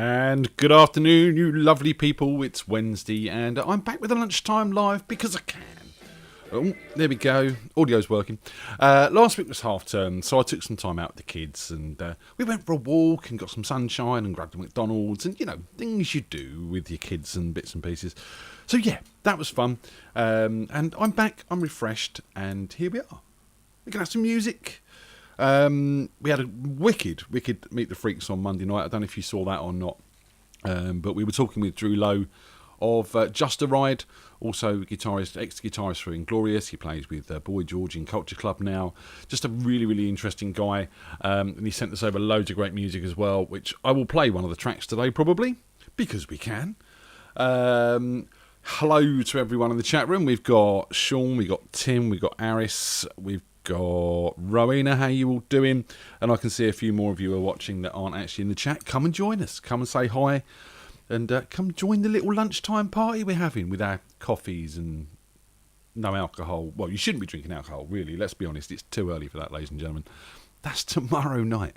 And good afternoon, you lovely people. It's Wednesday, and I'm back with a Lunchtime Live because I can. Oh, there we go. Audio's working. Last week was half term, so I took some time out with the kids, and we went for a walk and got some sunshine and grabbed a McDonald's, and things you do with your kids and bits and pieces. So yeah, that was fun. And I'm back. I'm refreshed, and here we are. We can have some music. We had a wicked Meet the Freaks on Monday night. I don't know if you saw that or not, but we were talking with Drew Lowe of Just a Ride, also ex-guitarist for Inglorious. He plays with Boy George in Culture Club now. Just a really interesting guy, and he sent us over loads of great music as well, which I will play one of the tracks today probably, because we can. Hello to everyone in the chat room. We've got Sean, we've got Tim, we've got Aris, we've got Rowena. How you all doing? And I can see a few more of you are watching that aren't actually in the chat. Come and join us. Come and say hi, and come join the little lunchtime party we're having with our coffees and no alcohol. Well, you shouldn't be drinking alcohol, really. Let's be honest. It's too early for that, ladies and gentlemen. That's tomorrow night.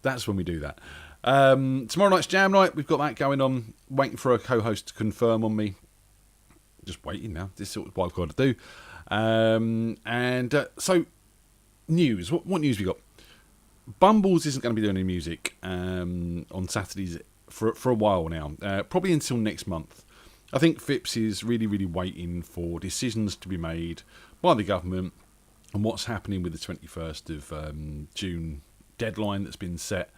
That's when we do that. Tomorrow night's jam night. We've got that going on. Waiting for a co-host to confirm on me. Just waiting now. This is what I've got to do. So news. What news we got? Bumbles isn't going to be doing any music on Saturdays for a while now. Probably until next month. I think Phipps is really waiting for decisions to be made by the government on what's happening with the 21st of June deadline that's been set.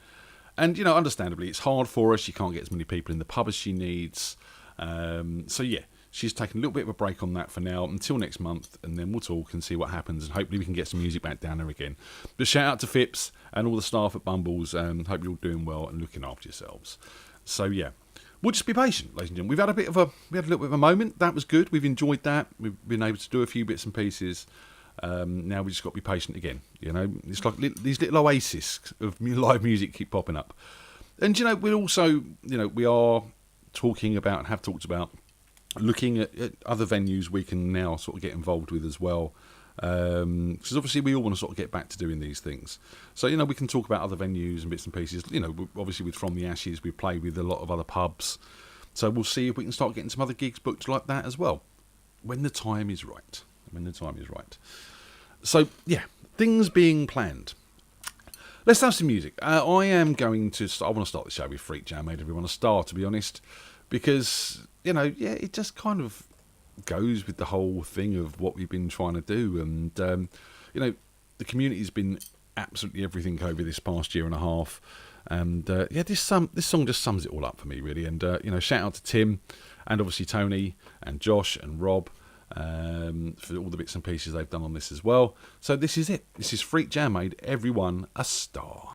And understandably, it's hard for her. She can't get as many people in the pub as she needs. So yeah. She's taken a little bit of a break on that for now until next month, and then we'll talk and see what happens, and hopefully we can get some music back down there again. But shout out to Phipps and all the staff at Bumbles. Hope you're all doing well and looking after yourselves. So yeah, we'll just be patient, ladies and gentlemen. We had a little bit of a moment. That was good. We've enjoyed that. We've been able to do a few bits and pieces. Now we just got to be patient again. It's like these little oases of live music keep popping up, and we're also we are talking about and have talked about looking at other venues we can now sort of get involved with as well, because obviously we all want to sort of get back to doing these things. So we can talk about other venues and bits and pieces. Obviously with From the Ashes, we play with a lot of other pubs, so we'll see if we can start getting some other gigs booked like that as well when the time is right. So yeah, things being planned. Let's have some music. I want to start the show with FreakJam. Made everyone a star, to be honest, because it just kind of goes with the whole thing of what we've been trying to do. And, the community's been absolutely everything over this past year and a half. And, this song just sums it all up for me, really. And, shout out to Tim and obviously Tony and Josh and Rob for all the bits and pieces they've done on this as well. So this is it. This is FreakJam, made everyone a star.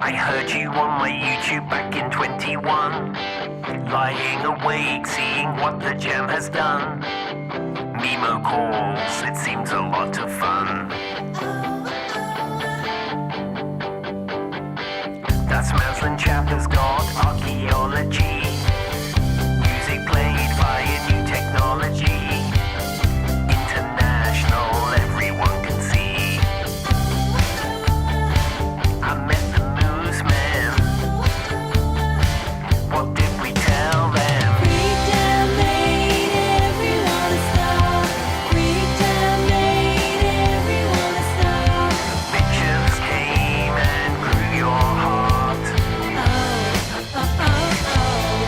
I heard you on my YouTube back in 21, lying awake seeing what the jam has done. Memo calls, it seems a lot of fun. That Smaslin chap has got archaeology, music played via new technology, international, everyone can see. I met what did we tell them? FreakJam made everyone a star. FreakJam made everyone a star. The pictures came and grew your heart. Oh, oh, oh, oh.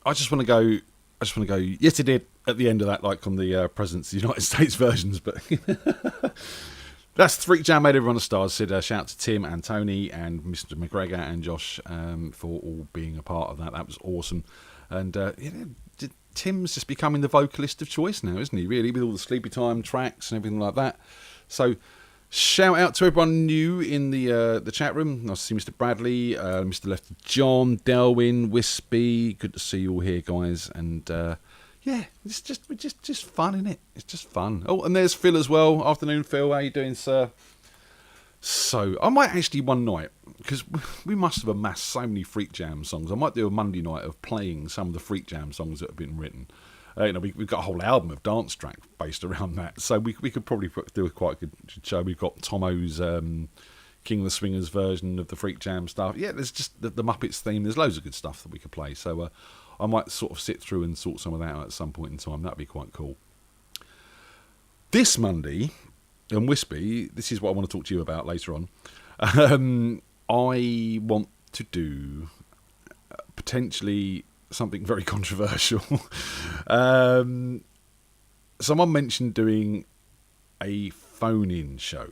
I just want to go. Yes, it did at the end of that, like on the President's United States versions. But that's FreakJam made everyone a star. Said shout out to Tim and Tony and Mr. McGregor and Josh for all being a part of that. That was awesome. And Tim's just becoming the vocalist of choice now, isn't he? Really, with all the Sleepy Time tracks and everything like that. So shout out to everyone new in the chat room. Nice to see Mr. Bradley, Mr. Lefty John, Delwyn, Wispy. Good to see you all here, guys. And yeah, it's just fun, isn't it? It's just fun. Oh, and there's Phil as well. Afternoon, Phil. How you doing, sir? So I might actually one night, because we must have amassed so many FreakJam songs. I might do a Monday night of playing some of the FreakJam songs that have been written. We've got a whole album of dance tracks based around that, so we could probably do a quite good show. We've got Tomo's King of the Swingers version of the FreakJam stuff. Yeah, there's just the Muppets theme. There's loads of good stuff that we could play. So I might sort of sit through and sort some of that out at some point in time. That'd be quite cool. This Monday, and Wispy, this is what I want to talk to you about later on. I want to do potentially something very controversial. Someone mentioned doing a phone-in show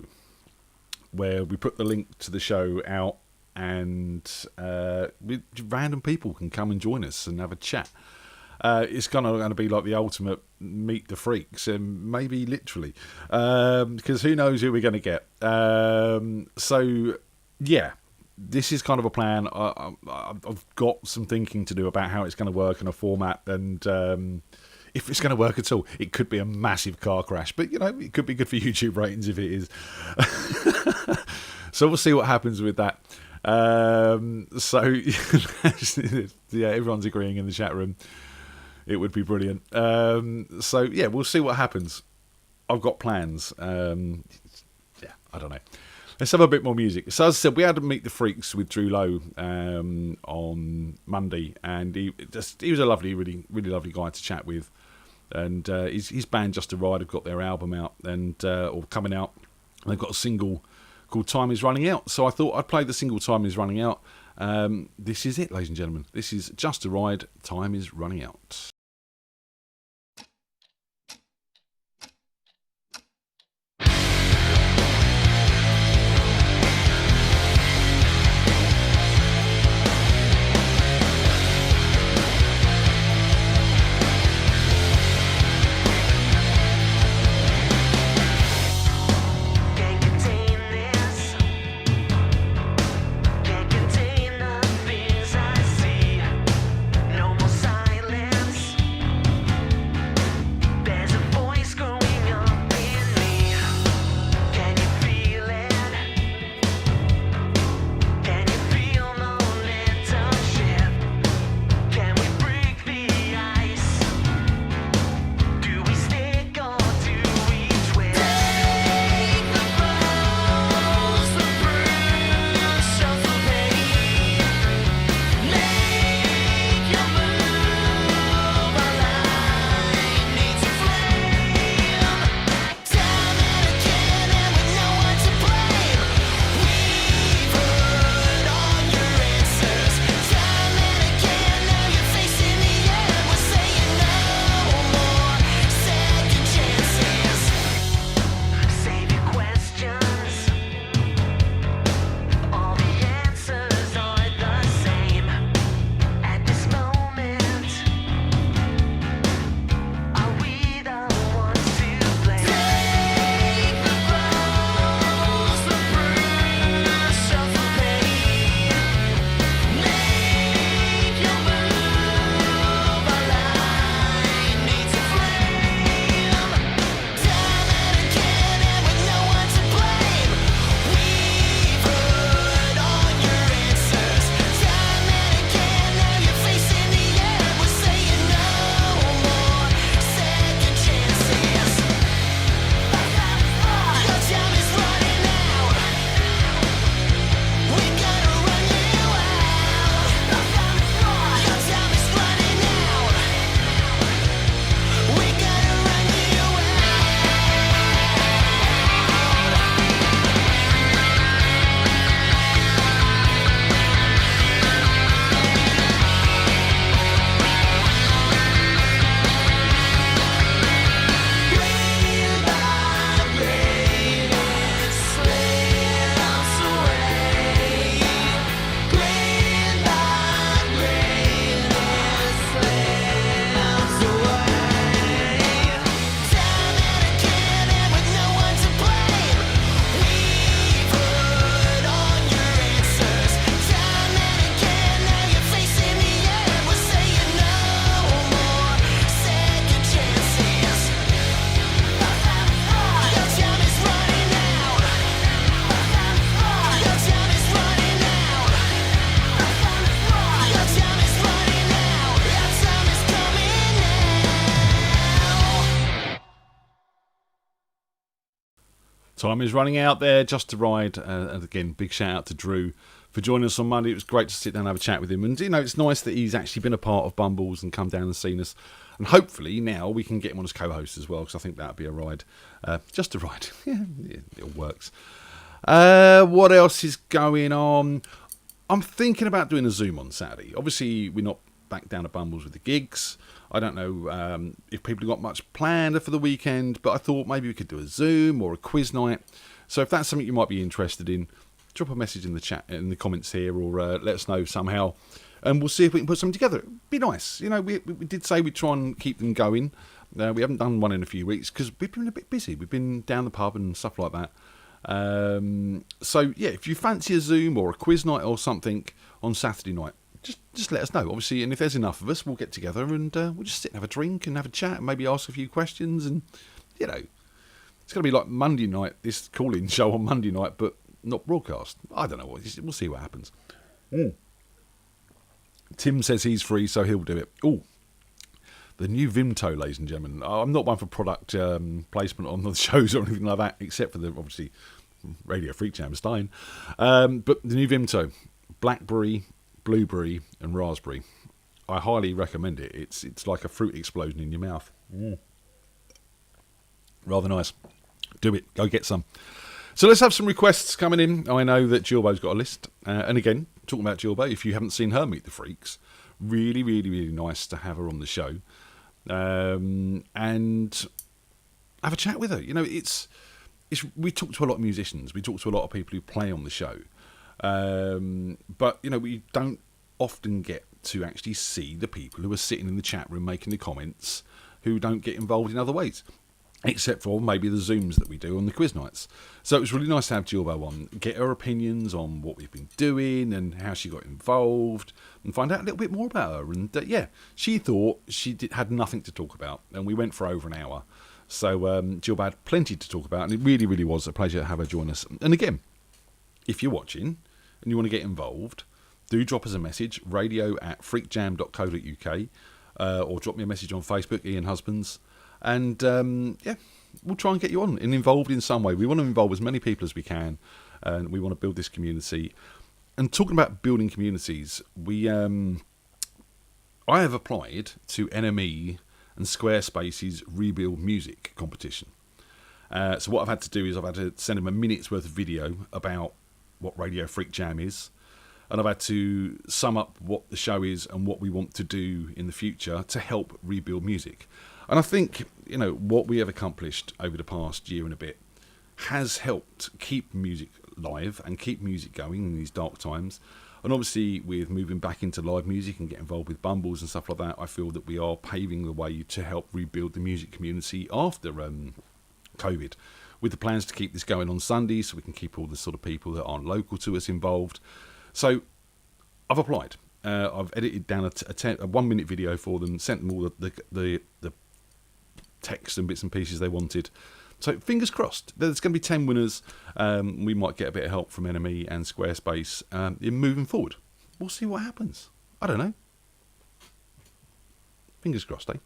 where we put the link to the show out and random people can come and join us and have a chat. It's kind of going to be like the ultimate meet the freaks, and maybe literally, because who knows who we're going to get. So yeah, this is kind of a plan. I've got some thinking to do about how it's going to work in a format, and if it's going to work at all, it could be a massive car crash, but it could be good for YouTube ratings if it is. So we'll see what happens with that. So yeah, everyone's agreeing in the chat room. It would be brilliant. So yeah, we'll see what happens. I've got plans. Yeah, I don't know. Let's have a bit more music. So as I said, we had to meet the Freaks with Drew Lowe on Monday, and he was a lovely, really, really lovely guy to chat with. And his band Just a Ride have got their album out or coming out. They've got a single called Time Is Running Out. So I thought I'd play the single Time Is Running Out. This is it, ladies and gentlemen. This is Just a Ride, Time Is Running Out. Can't contain the fears I see. No more silence. Time is running out there, just to ride. And again, big shout out to Drew for joining us on Monday. It was great to sit down and have a chat with him. And, it's nice that he's actually been a part of Bumbles and come down and seen us. And hopefully now we can get him on as co-host as well, because I think that would be a ride. Just a ride. Yeah, it works. What else is going on? I'm thinking about doing a Zoom on Saturday. Obviously, we're not back down to Bumbles with the gigs. I don't know if people have got much planned for the weekend, but I thought maybe we could do a Zoom or a quiz night. So if that's something you might be interested in, drop a message in the chat, in the comments here, or let us know somehow, and we'll see if we can put something together. It'd be nice. We did say we'd try and keep them going. We haven't done one in a few weeks because we've been a bit busy. We've been down the pub and stuff like that. So yeah, if you fancy a Zoom or a quiz night or something on Saturday night, just let us know, obviously, and if there's enough of us, we'll get together and we'll just sit and have a drink and have a chat and maybe ask a few questions, and it's going to be like Monday night, this call-in show on Monday night, but not broadcast. I don't know, we'll see what happens. Tim says he's free, so he'll do it. Oh, the new Vimto, ladies and gentlemen. I'm not one for product placement on the shows or anything like that, except for the, obviously, Radio FreakJam Stein. But the new Vimto, blackberry, blueberry and raspberry. I highly recommend it. It's like a fruit explosion in your mouth. Rather nice. Do it. Go get some. So let's have some requests coming in. I know that Jilbo's got a list. And again, talking about Jilbo, if you haven't seen her meet the Freaks, really, really, really nice to have her on the show. And have a chat with her. We talk to a lot of musicians. We talk to a lot of people who play on the show. But we don't often get to actually see the people who are sitting in the chat room making the comments, who don't get involved in other ways, except for maybe the Zooms that we do on the quiz nights. So it was really nice to have Jilbo on, get her opinions on what we've been doing and how she got involved, and find out a little bit more about her. And she thought she had nothing to talk about, and we went for over an hour. So Jilbo had plenty to talk about, and it really, really was a pleasure to have her join us. And again, if you're watching and you want to get involved, do drop us a message, radio@freakjam.co.uk, or drop me a message on Facebook, Ian Husbands, and we'll try and get you on and involved in some way. We want to involve as many people as we can, and we want to build this community. And talking about building communities, I have applied to NME and Squarespace's Rebuild Music competition. So what I've had to do is I've had to send them a minute's worth of video about what Radio Freak Jam is, and I've had to sum up what the show is and what we want to do in the future to help rebuild music. And I think what we have accomplished over the past year and a bit has helped keep music live and keep music going in these dark times. And obviously with moving back into live music and get involved with Bumbles and stuff like that, I feel that we are paving the way to help rebuild the music community after COVID, with the plans to keep this going on Sundays so we can keep all the sort of people that aren't local to us involved. So I've applied. I've edited down a 1-minute video for them, sent them all the text and bits and pieces they wanted. So fingers crossed. There's going to be 10 winners. We might get a bit of help from NME and Squarespace in moving forward. We'll see what happens. I don't know. Fingers crossed, eh?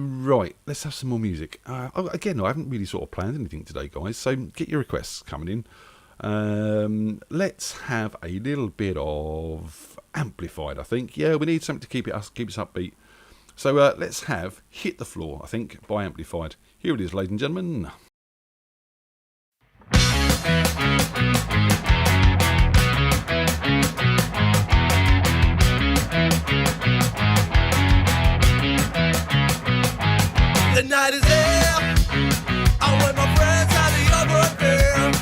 Right, let's have some more music. Again, I haven't really sort of planned anything today, guys, so get your requests coming in. Let's have a little bit of Amplified, I think. Yeah, we need something to keep us upbeat. So let's have Hit the Floor, I think, by Amplified. Here it is, ladies and gentlemen. The night is there. I'm with my friends at the over there.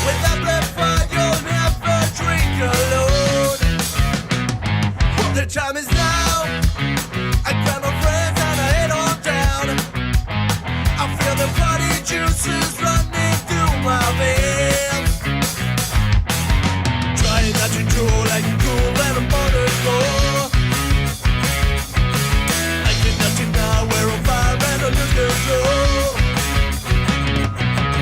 With Amplified, you'll never drink alone. The time is now. I grab my friends and I head on down. I feel the party juices running through my veins. Trying not to drool like you cool and I'm on the floor. We're on fire and I lose control.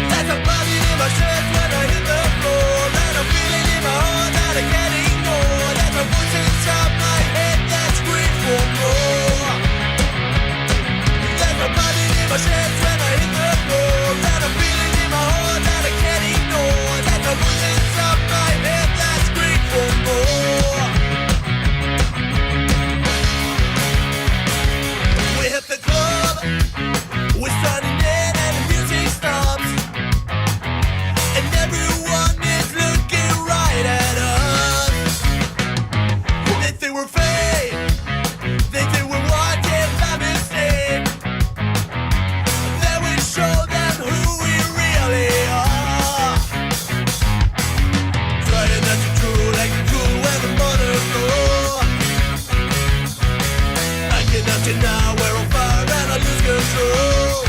There's a body in my chest when I hit the floor, and I'm feeling in my heart that I can't ignore. There's a voice inside my head that screams for true.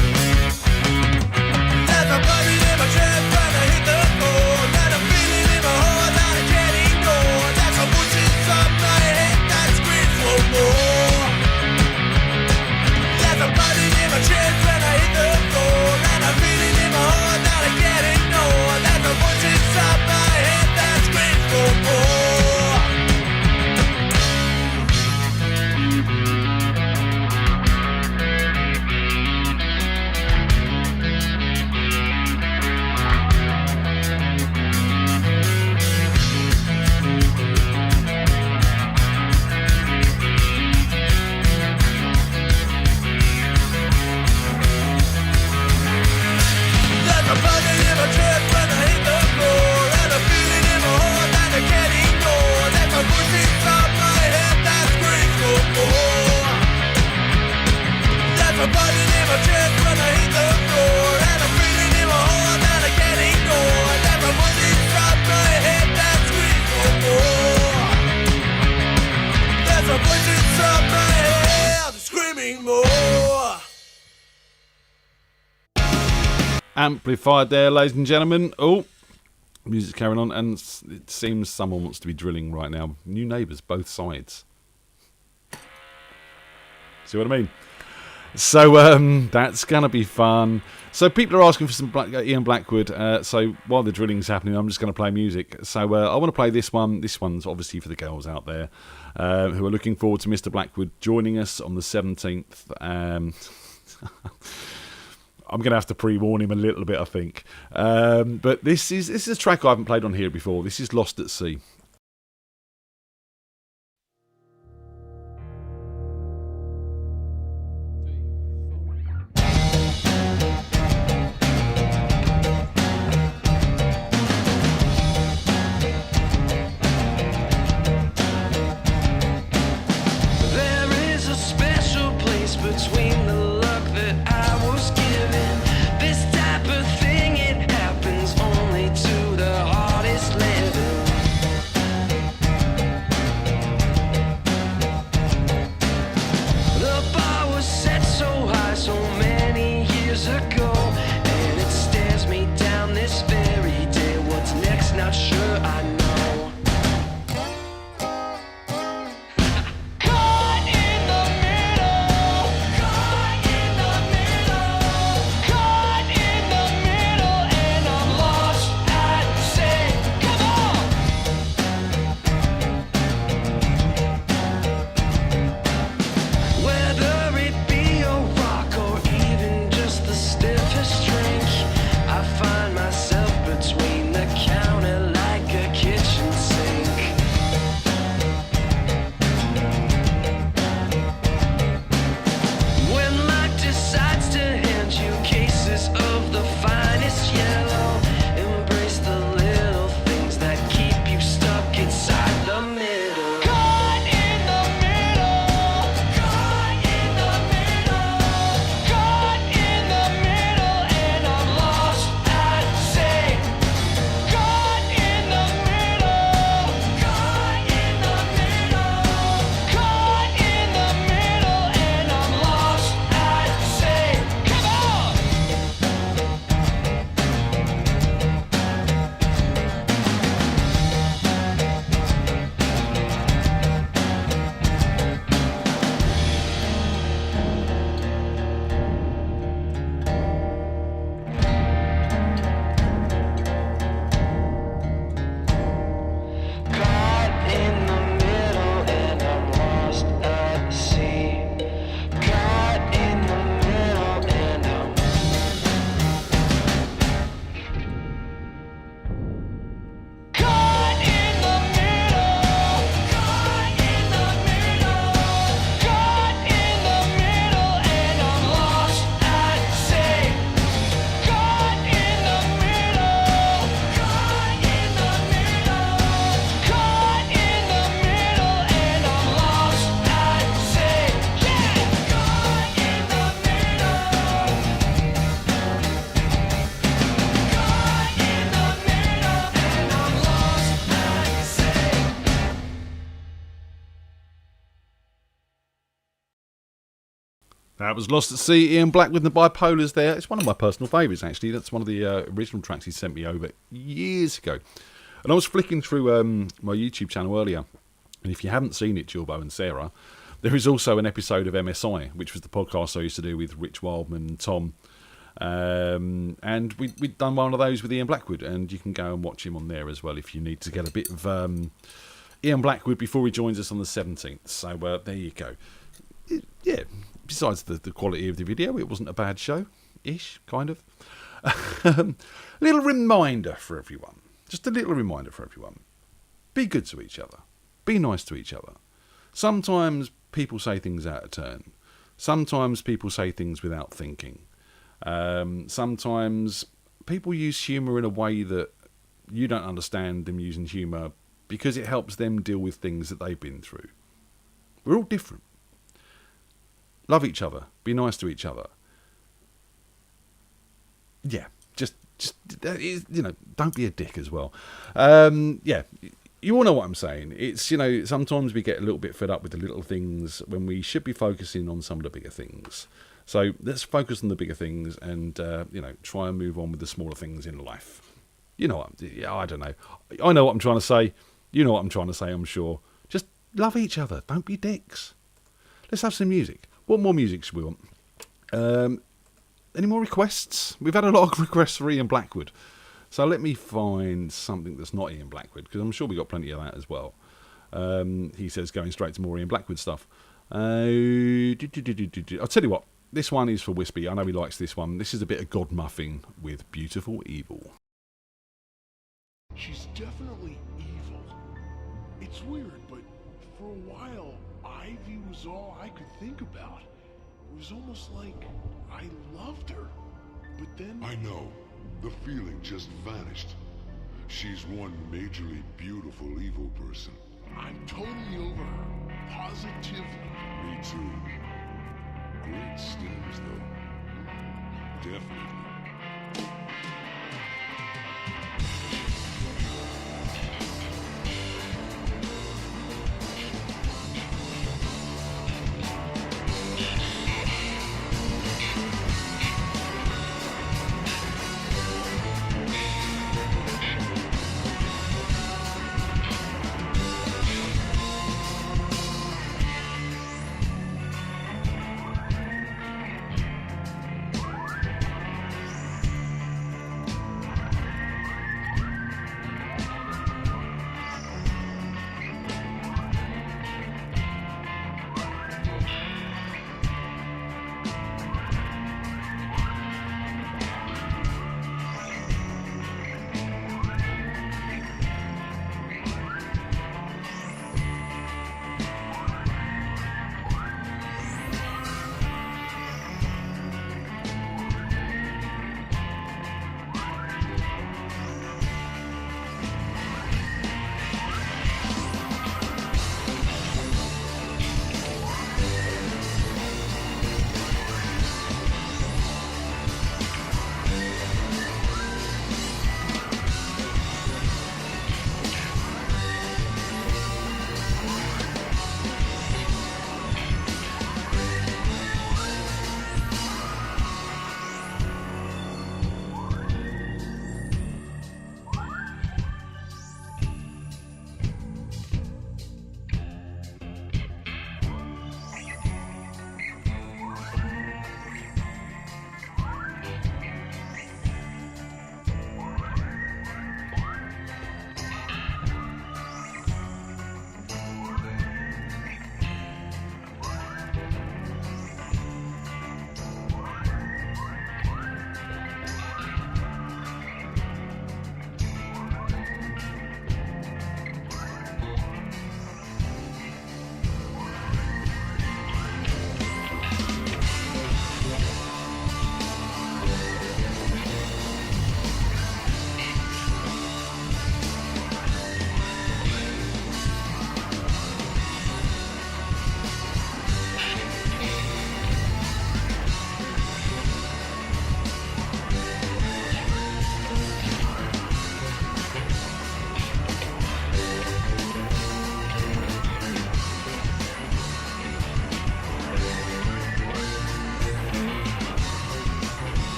There's a burning in my chest when I hit the floor. There's a feeling in my heart that I can't ignore. There's a voice inside my head that screams for more. There's a burning in my chest when I hit the floor. And a feeling in my heart that I can't ignore. There's a voice inside my head that screams for more. There's a burning in my chest when I hit the floor. And a feeling in my heart that I can't ignore. There's a voice inside my head that screams for more. There's a burning in my chest when I hit the floor. And a feeling in my heart that I can't ignore. There's a voice inside my head that screams for more. There's a voice inside my head screaming more. Amplified there, ladies and gentlemen. Oh, music's carrying on, and it seems someone wants to be drilling right now. New neighbours, both sides. See what I mean? So that's gonna be fun. So people are asking for some Ian Blackwood. So while the drilling's happening, I'm just going to play music. So I want to play this one. This one's obviously for the girls out there who are looking forward to Mr. Blackwood joining us on the 17th. I'm going to have to pre-warn him a little bit, I think. But this is a track I haven't played on here before. This is Lost at Sea. There is a special place between the luck that I was given. This type of thing, it happens only to the hardest living. The bar was set so high so many years ago, and it stares me down this very day. What's next? Not sure I know. Caught in the middle, caught in the middle. That was Lost at Sea, Ian Blackwood and the Bipolars there. It's one of my personal favourites, actually. That's one of the original tracks he sent me over years ago. And I was flicking through my YouTube channel earlier, and if you haven't seen it, Gilbo and Sarah, there is also an episode of MSI, which was the podcast I used to do with Rich Wildman and Tom. And we'd done one of those with Ian Blackwood, and you can go and watch him on there as well if you need to get a bit of Ian Blackwood before he joins us on the 17th. So there you go. Yeah, besides the quality of the video, it wasn't a bad show-ish, kind of. Little reminder for everyone. Just a little reminder for everyone. Be good to each other. Be nice to each other. Sometimes people say things out of turn. Sometimes people say things without thinking. Sometimes people use humour in a way that you don't understand them using humour because it helps them deal with things that they've been through. We're all different. Love each other. Be nice to each other. Yeah, just don't be a dick as well. Yeah, you all know what I'm saying. It's, sometimes we get a little bit fed up with the little things when we should be focusing on some of the bigger things. So let's focus on the bigger things and, try and move on with the smaller things in life. I don't know. I know what I'm trying to say. You know what I'm trying to say, I'm sure. Just love each other. Don't be dicks. Let's have some music. What more music should we want? Any more requests? We've had a lot of requests for Ian Blackwood. So let me find something that's not Ian Blackwood, because I'm sure we got plenty of that as well. He says going straight to more Ian Blackwood stuff. I'll tell you what. This one is for Wispy. I know he likes this one. This is a bit of God Muffin with Beautiful Evil. She's definitely evil. It's weird, but for a while, Ivy was all I could think about. It was almost like I loved her. But then... I know. The feeling just vanished. She's one majorly beautiful evil person. I'm totally over her. Positively. Me too. Great stems, though. Definitely.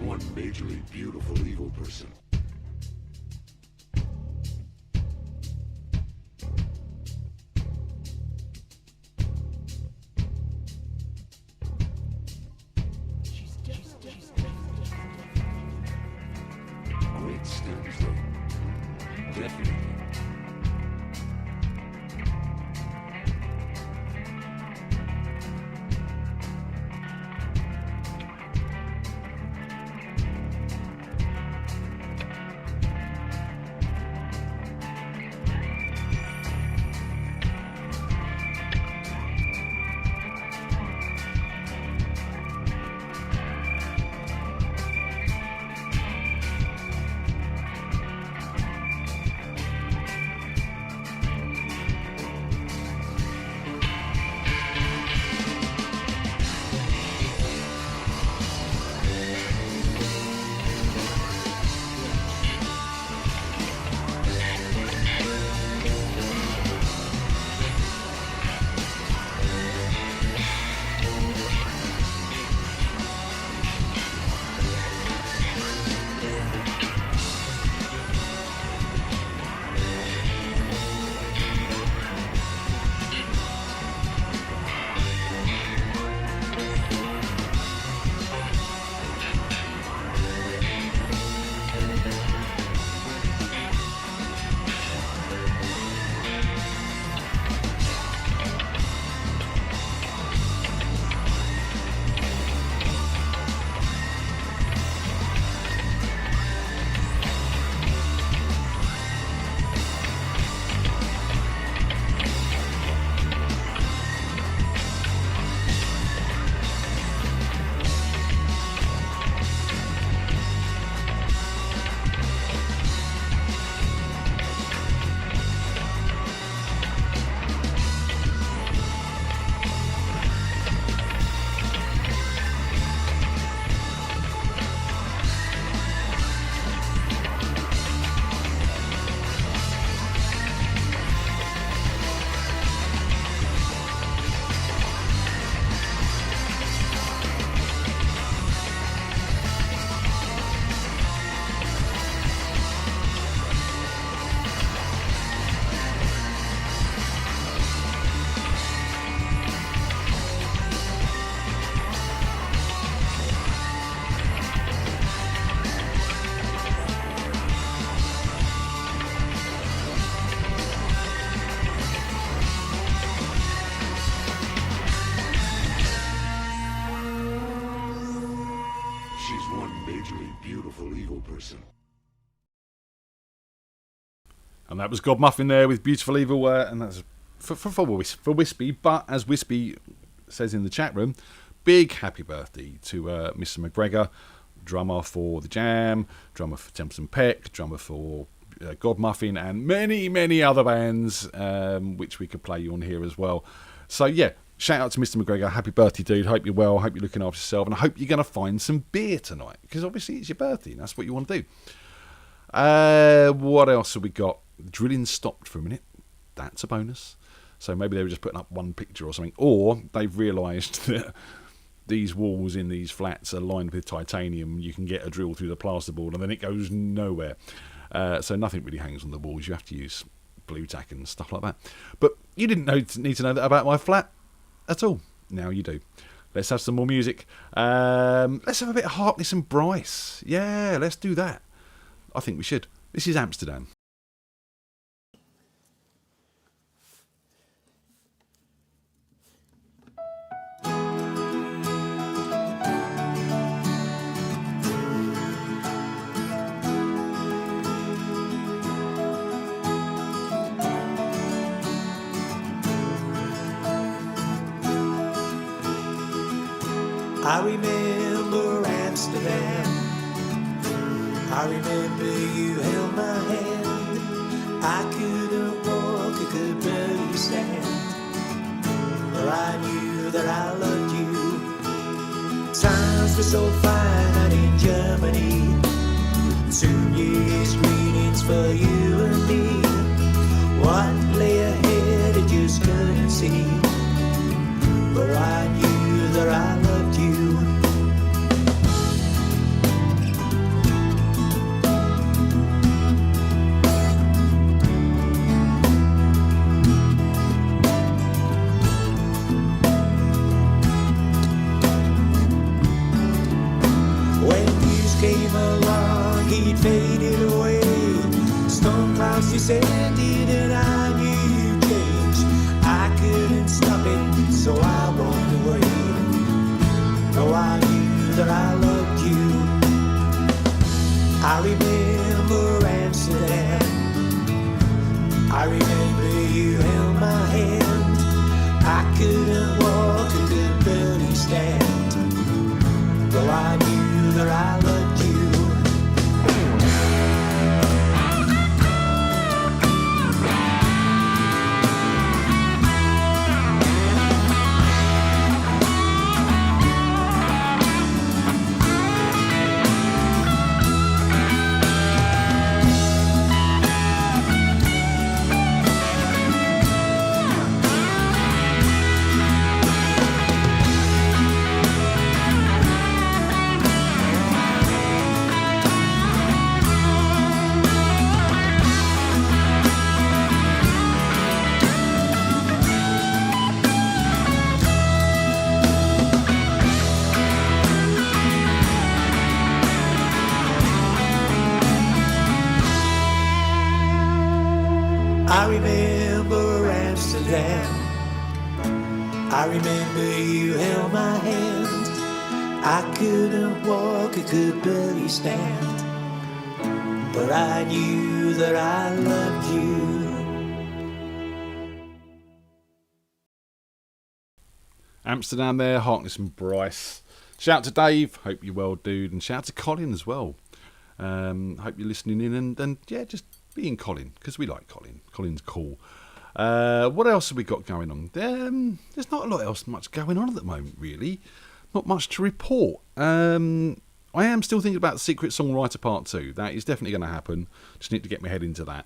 one majorly beautiful evil person. Great stems, though. Definitely. person. And that was God Muffin there with Beautiful Evil, and that's for Wispy. But as Wispy says in the chat room, big happy birthday to Mr. McGregor, drummer for The Jam, drummer for Templeton Peck, drummer for God Muffin, and many, many other bands, which we could play you on here as well. So yeah, shout out to Mr. McGregor. Happy birthday, dude. Hope you're well. Hope you're looking after yourself, and I hope you're going to find some beer tonight, because obviously it's your birthday and that's what you want to do. What else have we got? The drilling stopped for a minute. That's a bonus. So maybe they were just putting up one picture or something, or they've realised that these walls in these flats are lined with titanium. You can get a drill through the plasterboard and then it goes nowhere. So nothing really hangs on the walls. You have to use blue tack and stuff like that. But you didn't need to know that about my flat at all. Now you do. Let's have some more music. Let's have a bit of Harkness and Bryce. Yeah, let's do that. I think we should. This is Amsterdam. I remember Amsterdam. I remember you held my hand. I couldn't walk, I could barely stand. But I knew that I loved you. Times were so fine out in Germany. 2 years greetings for you and me. What lay ahead I just couldn't see. But I knew that I loved you. miles descended and I knew you'd change. I couldn't stop it, so I walked away. No, I knew that I loved you. I remember Amsterdam. I remember you held my hand. I couldn't walk, I could barely stand. Though I knew that I loved you. I remember Amsterdam. I remember you held my hand. I couldn't walk, I could barely stand. But I knew that I loved you. Amsterdam there, Harkness and Bryce. Shout out to Dave, hope you're well, dude, and shout out to Colin as well. Hope you're listening in, and yeah, just being Colin, because we like Colin. Colin's cool. What else have we got going on? There's not a lot else much going on at the moment, really. Not much to report. I am still thinking about Secret Songwriter Part 2. That is definitely going to happen. Just need to get my head into that.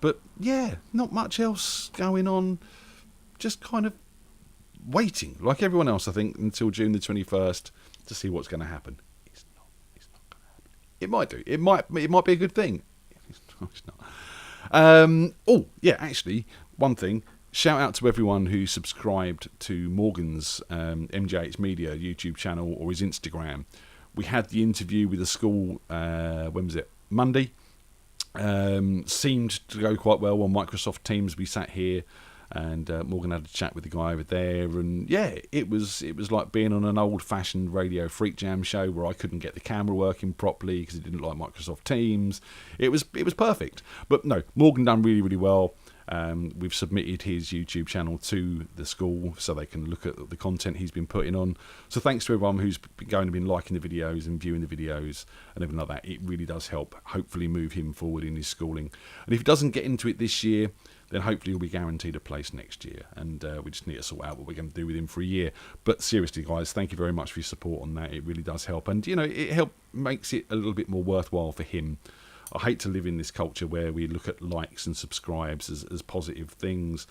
But yeah, not much else going on. Just kind of waiting, like everyone else, I think, until June the 21st to see what's going to happen. It's not going to happen. It might do. It might be a good thing. It's not. Oh, yeah, actually, one thing. Shout out to everyone who subscribed to Morgan's MJH Media YouTube channel or his Instagram. We had the interview with the school, when was it? Monday. Seemed to go quite well on Microsoft Teams. We sat here and Morgan had a chat with the guy over there, and yeah, it was like being on an old-fashioned radio FreakJam show where I couldn't get the camera working properly because it didn't like Microsoft Teams. It was perfect. But no, Morgan done really, really well. We've submitted his YouTube channel to the school so they can look at the content he's been putting on. So thanks to everyone who's been liking the videos and viewing the videos and everything like that. It really does help, hopefully, move him forward in his schooling. And if he doesn't get into it this year, then hopefully he'll be guaranteed a place next year. And we just need to sort out what we're going to do with him for a year. But seriously, guys, thank you very much for your support on that. It really does help. And, you know, it makes it a little bit more worthwhile for him. I hate to live in this culture where we look at likes and subscribes as positive things.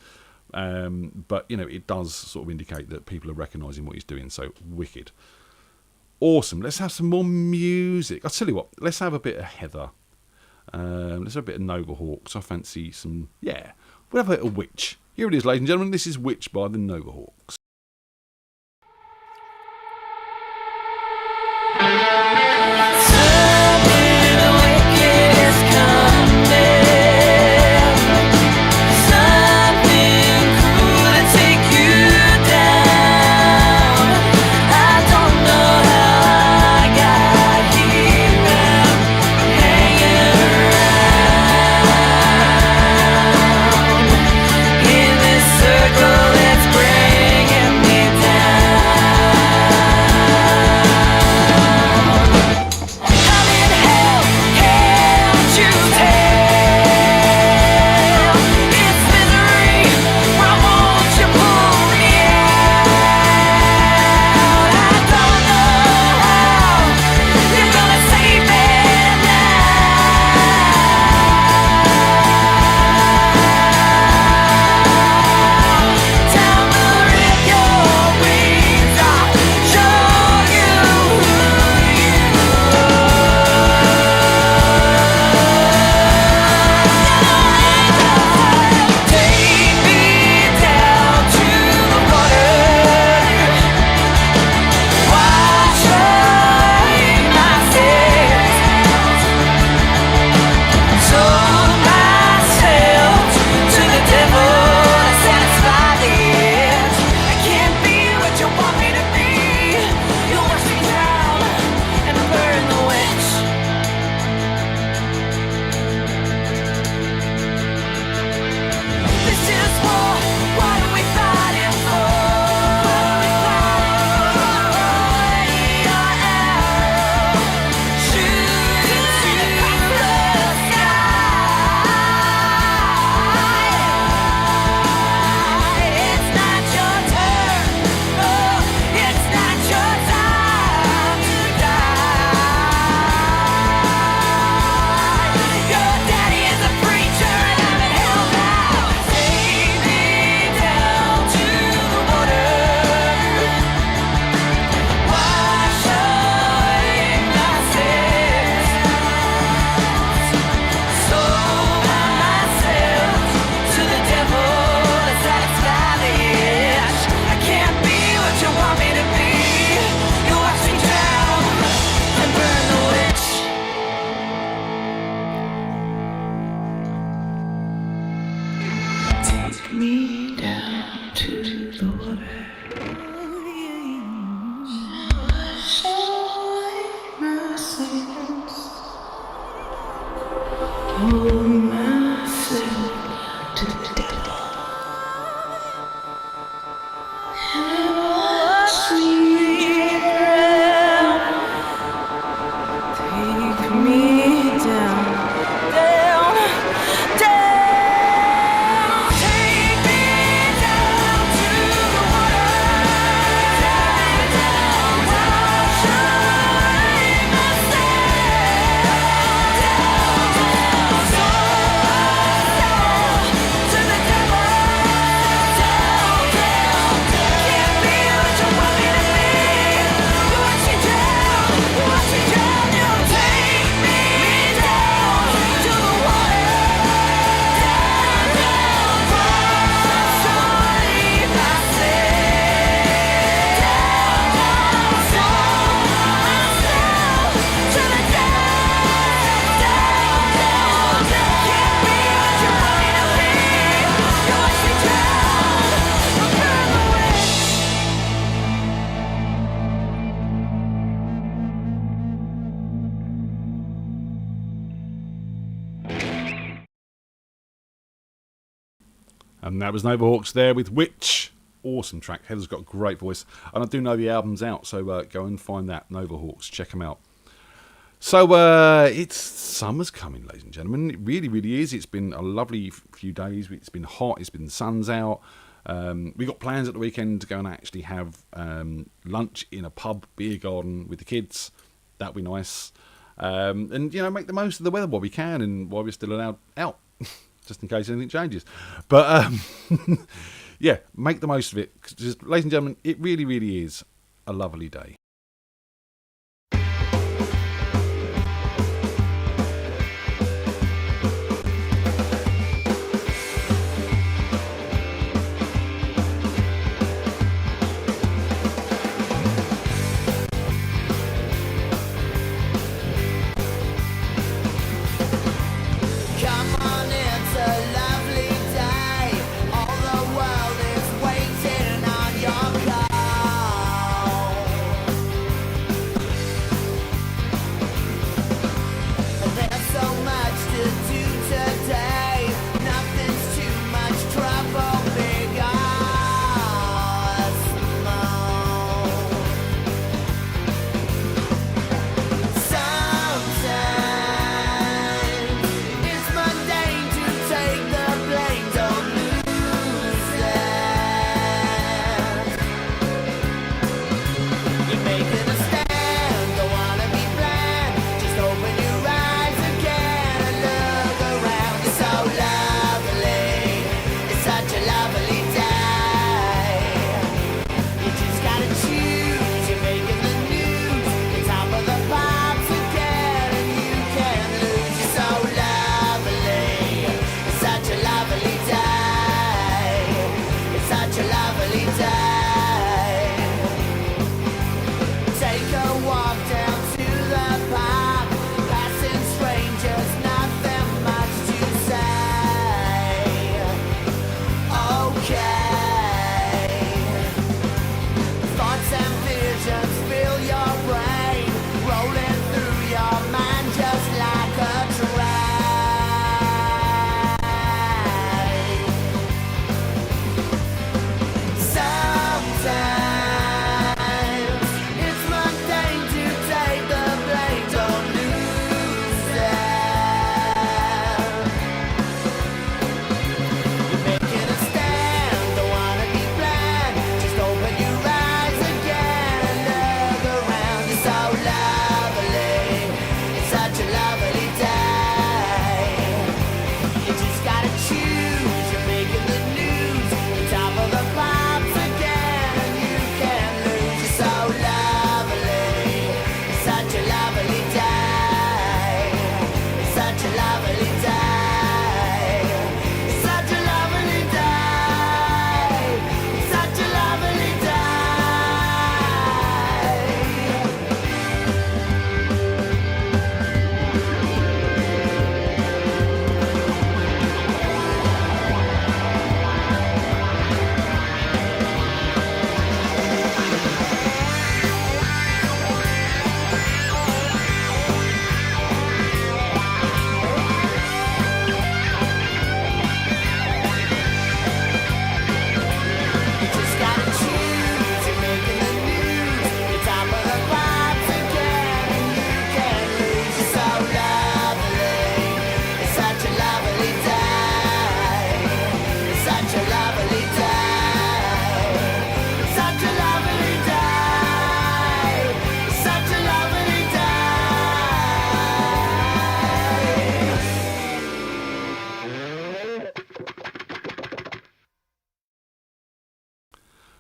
But, you know, it does sort of indicate that people are recognising what he's doing. So, wicked. Awesome. Let's have some more music. I'll tell you what, let's have a bit of Heather. Let's have a bit of Noble Hawks. I fancy some, yeah. We'll have a little Witch. Here it is, ladies and gentlemen. This is Witch by the Noble Hawks. Circle that's bringing And that was Novahawks there with Witch. Awesome track. Heather's got a great voice. And I do know the album's out, so go and find that. Novahawks, check them out. So it's summer's coming, ladies and gentlemen. It really, really is. It's been a lovely few days. It's been hot. It's been the sun's out. We got plans at the weekend to go and actually have lunch in a pub, beer garden with the kids. That'd be nice. And, you know, make the most of the weather while we can and while we're still allowed out, just in case anything changes. But, yeah, make the most of it. Just, ladies and gentlemen, it really, really is a lovely day. Come on, it's a lovely day. All the world is waiting on your call. There's so much to do today. Nothing's too much trouble, big or small. Sometimes it's mundane to take the blame, don't lose it. You're making a stand, don't wanna be bland. Just open your eyes again and look around. It's so lovely, it's such a lovely day. You just gotta choose, you're making the news. The top of the pops again, and you can't lose. You're so lovely, it's such a lovely day. It's such a lovely day. Take a walk down to the park, passing strangers, nothing much to say. Okay. Thoughts and visions fill your brain, rolling through your mind just like a train. Sometimes it's mundane to take the blame, don't lose it. You're making a stand, don't wanna be bland. Just open your eyes again and look around. You're so lovely, it's such a lovely day. You just gotta choose, you're making the news. The top of the pops again, and you can't lose. You're so lovely, it's such a lovely day. It's such a lovely day. It's such a lovely day. It's such a lovely day.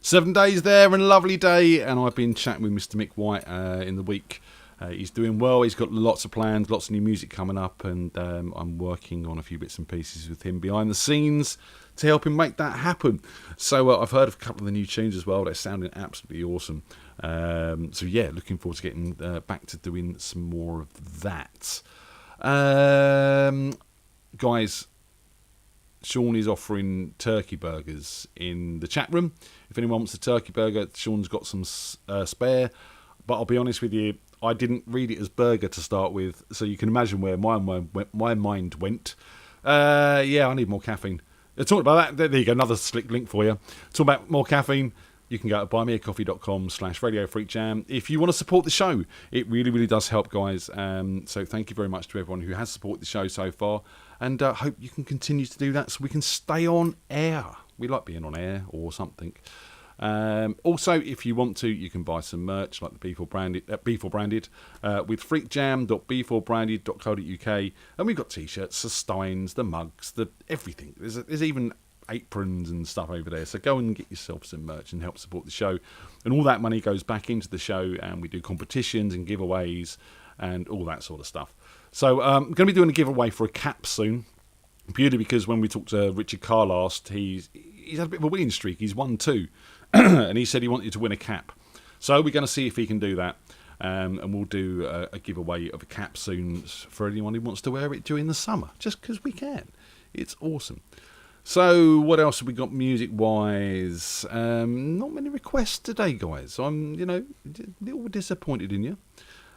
7 days there and a lovely day, and I've been chatting with Mr. Mick White in the week. He's doing well, he's got lots of plans, lots of new music coming up, and I'm working on a few bits and pieces with him behind the scenes to help him make that happen. So I've heard of a couple of the new tunes as well, they're sounding absolutely awesome. So yeah, looking forward to getting back to doing some more of that. Guys, Sean is offering turkey burgers in the chat room. If anyone wants a turkey burger, Sean's got some spare. But I'll be honest with you, I didn't read it as burger to start with, so you can imagine where my mind went. Yeah, I need more caffeine. Talking about that, there you go, another slick link for you. Talking about more caffeine, you can go to buymeacoffee.com/RadioFreakJam. If you want to support the show, it really, really does help, guys. So thank you very much to everyone who has supported the show so far. And hope you can continue to do that so we can stay on air. We like being on air or something. Also, if you want to, you can buy some merch like the B4 branded with freakjam.b4branded.co.uk, and we've got t-shirts, the steins, the mugs, the everything. There's even aprons and stuff over there, so go and get yourself some merch and help support the show, and all that money goes back into the show, and we do competitions and giveaways and all that sort of stuff. So I'm going to be doing a giveaway for a cap soon, purely because when we talked to Richard Carr last, he's had a bit of a winning streak. He's won 2. And he said he wanted to win a cap. So we're going to see if he can do that. And we'll do a giveaway of a cap soon for anyone who wants to wear it during the summer. Just because we can. It's awesome. So what else have we got music-wise? Not many requests today, guys. I'm, a little disappointed in you.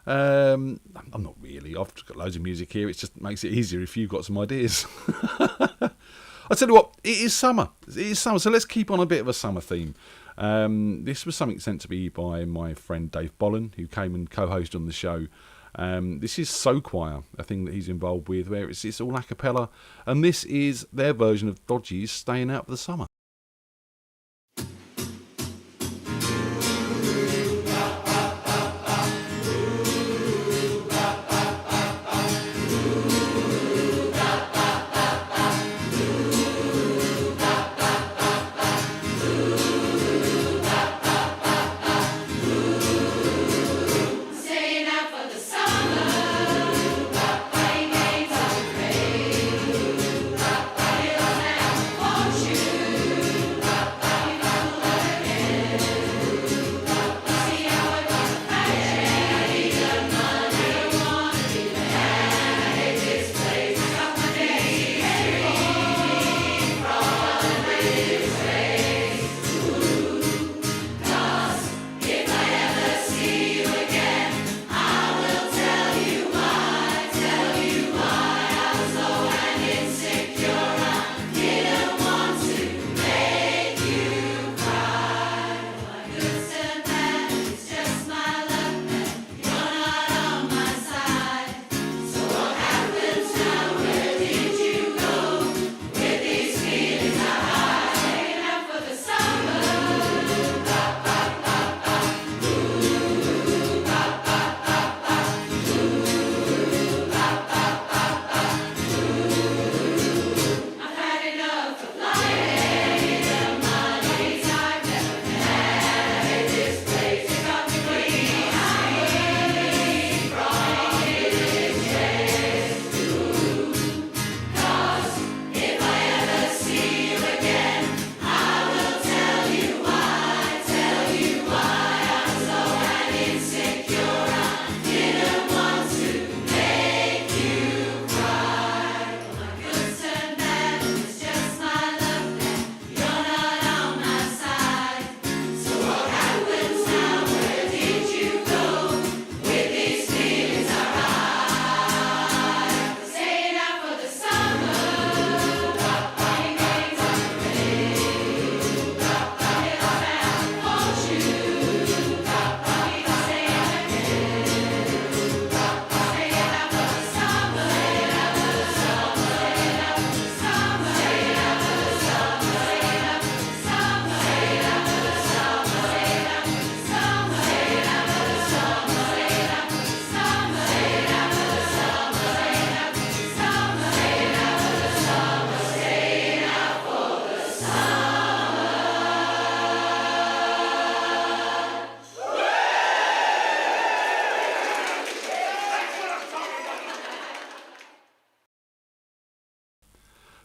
I'm not really. I've got loads of music here. It just makes it easier if you've got some ideas. I tell you what, it is summer. So let's keep on a bit of a summer theme. This was something sent to me by my friend Dave Bollen, who came and co-hosted on the show. This is So Choir, a thing that he's involved with, where it's all a cappella, and this is their version of Dodgy's Staying Out for the Summer.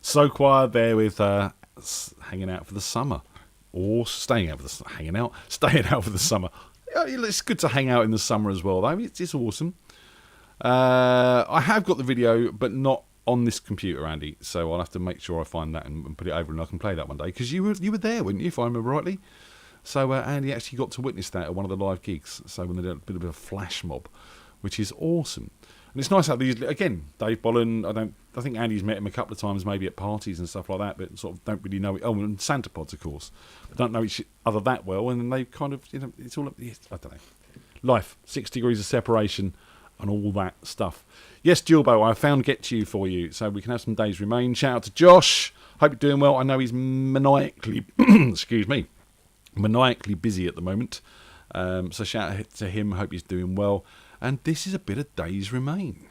So Choir there with Hanging Out for the Summer. Or Staying Out for the Summer. Staying Out for the Summer. It's good to hang out in the summer as well, though. It's awesome. I have got the video, but not on this computer, Andy. So I'll have to make sure I find that and put it over, and I can play that one day. Because you were there, weren't you, if I remember rightly? So Andy actually got to witness that at one of the live gigs. So when they did a bit of a flash mob, which is awesome. And it's nice how these, again, Dave Bolland, I think Andy's met him a couple of times, maybe at parties and stuff like that, but sort of don't really know. Oh, and Santa Pods, of course. But don't know each other that well, and then they kind of, it's all, I don't know. Life, 6 degrees of separation and all that stuff. Yes, Gilbo, I found Get To You for you, so we can have some days remain. Shout out to Josh. Hope you're doing well. I know he's maniacally, excuse me, maniacally busy at the moment. So shout out to him. Hope he's doing well. And this is a bit of Days Remain.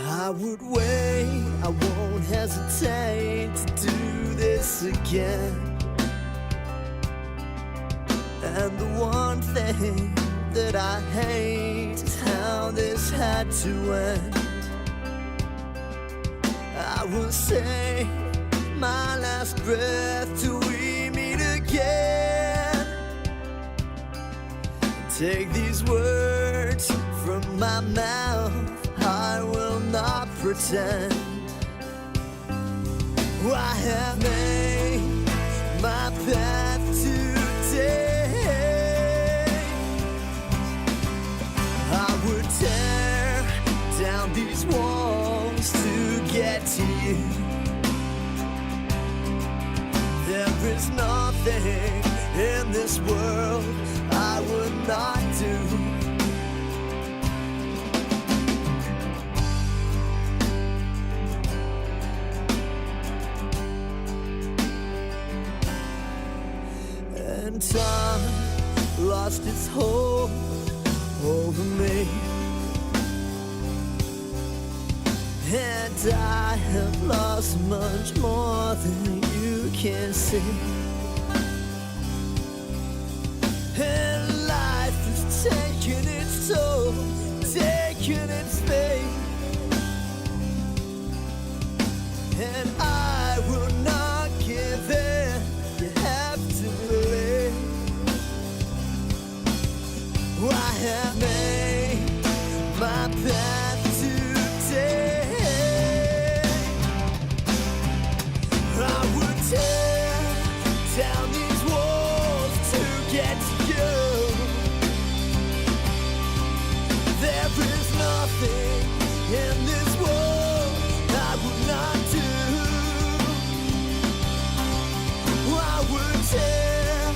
I would wait, I won't hesitate to do this again. And the one thing that I hate is how this had to end. I will say my last breath till we meet again. Take these words from my mouth, I will not pretend. I have made my path today. I would tear down these walls to get to you. There is nothing in this world I would not do. And time lost its hold over me, and I have lost much more than you can see. And life is taking its toll, taking its fate, and I will not give in. You have to believe I have made my path today. I would tear down these walls to get to you. There is nothing in this world I would not do. I would tear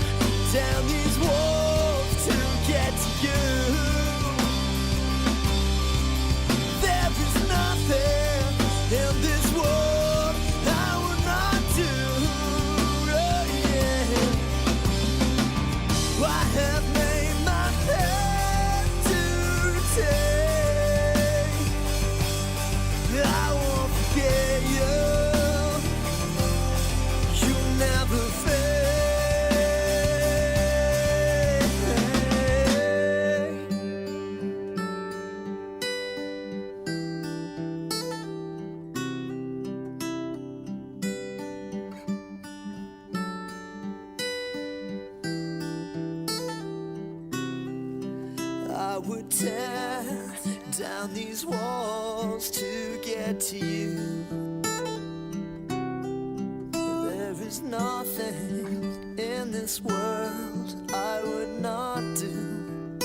down these walls to get to you. There is nothing in this world I would not do. Oh, yeah. I have made my path today. I won't forget you. You never fail. I would tear down these walls to get to you. There is nothing in this world I would not do.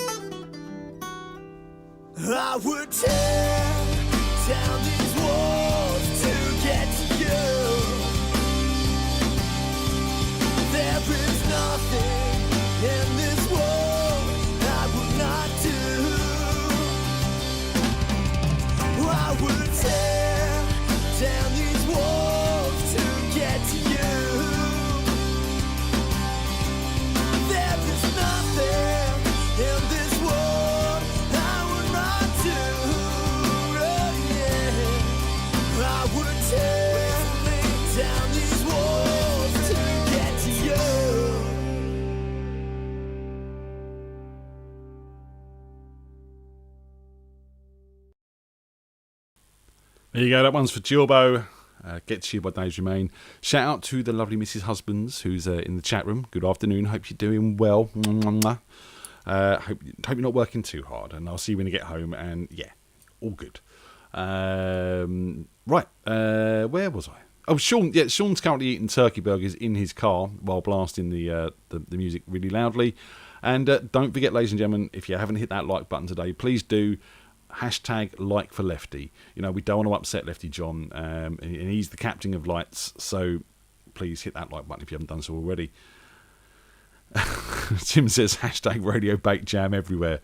I would tear down these walls to get to you. There is nothing in this world I would not do. I would tear down these walls to get to you. There is nothing in this world I would not do. Oh, yeah. I would tear down these walls to get to you. There you go, that one's for Gilbo. Get to You by Days Remain. Shout out to the lovely Mrs. Husbands who's in the chat room. Good afternoon, hope you're doing well. Hope you're not working too hard, and I'll see you when you get home. And yeah, all good. Right, where was I? Oh, Sean. Yeah, Sean's currently eating turkey burgers in his car while blasting the music really loudly. And don't forget, ladies and gentlemen, if you haven't hit that like button today, please do. Hashtag like for Lefty. You know, we don't want to upset Lefty John, and he's the captain of lights, so please hit that like button if you haven't done so already. Tim says hashtag radio bake jam everywhere.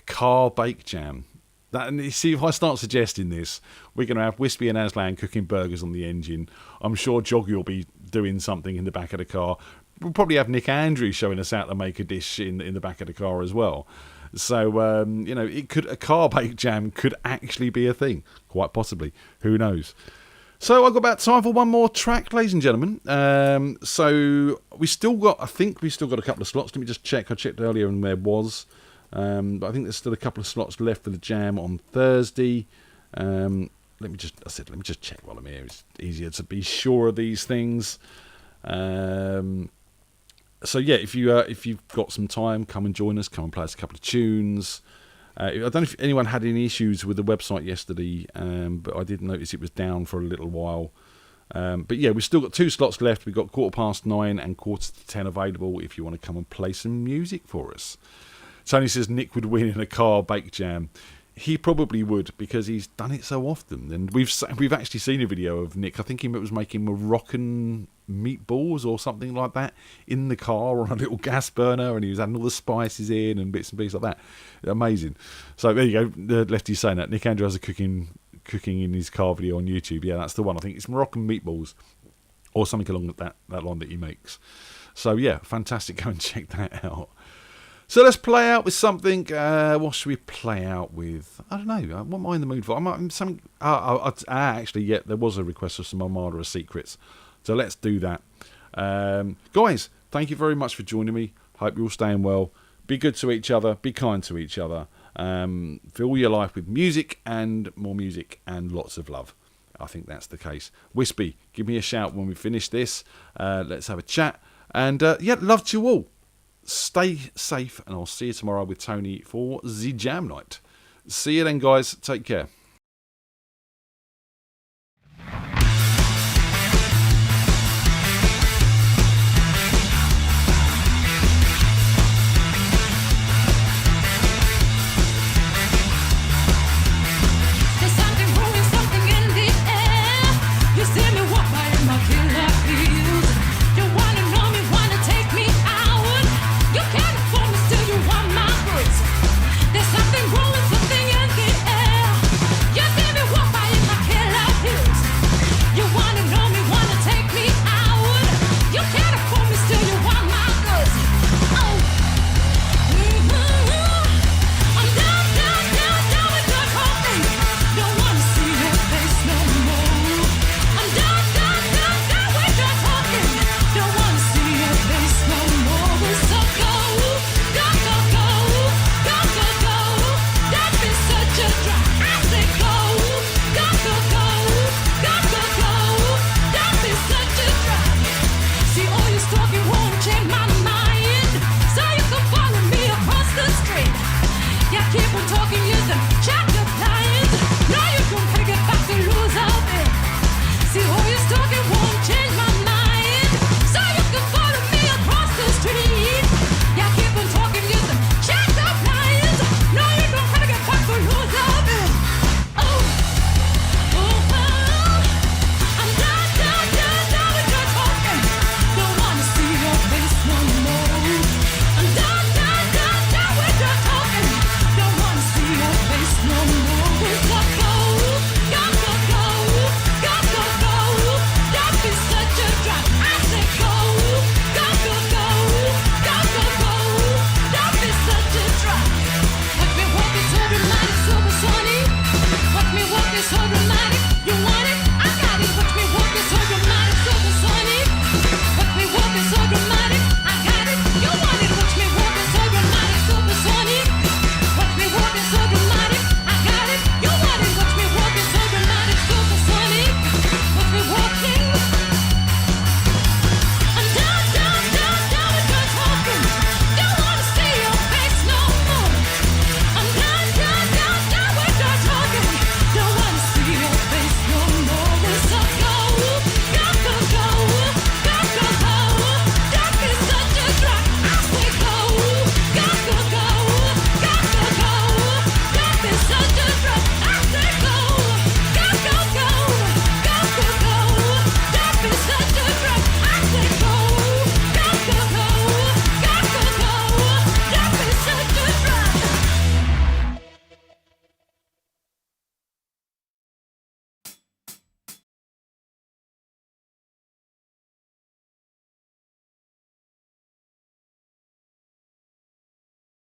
Car bake jam. That, and you see, if I start suggesting this, we're going to have Wispy and Aslan cooking burgers on the engine. I'm sure Joggy will be doing something in the back of the car. We'll probably have Nick Andrews showing us how to make a dish in the back of the car as well. So, you know, a car bake jam could actually be a thing. Quite possibly. Who knows? So I've got about time for one more track, ladies and gentlemen. So I think we still got a couple of slots. Let me just check. I checked earlier and there was. But I think there's still a couple of slots left for the jam on Thursday. Let me just check while I'm here. It's easier to be sure of these things. So yeah, if you've got some time, come and join us. Come and play us a couple of tunes. I don't know if anyone had any issues with the website yesterday, but I did notice it was down for a little while. But yeah, we've still got 2 slots left. We've got 9:15 and 9:45 available if you want to come and play some music for us. Tony says Nick would win in a car bake jam. He probably would, because he's done it so often. And we've actually seen a video of Nick. I think he was making Moroccan meatballs or something like that in the car on a little gas burner, and he was adding all the spices in and bits and pieces like that. Amazing. So there you go. The Lefty's saying that. Nick Andrew has a cooking in his car video on YouTube. Yeah, that's the one. I think it's Moroccan meatballs or something along that line that he makes. So yeah, fantastic. Go and check that out. So let's play out with something. What should we play out with? I don't know. What am I in the mood for? Actually, yeah, there was a request for some Armada Secrets. So let's do that. Guys, thank you very much for joining me. Hope you're all staying well. Be good to each other. Be kind to each other. Fill your life with music and more music and lots of love. I think that's the case. Wispy, give me a shout when we finish this. Let's have a chat. And yeah, love to you all. Stay safe, and I'll see you tomorrow with Tony for the Jam Night. See you then, guys. Take care.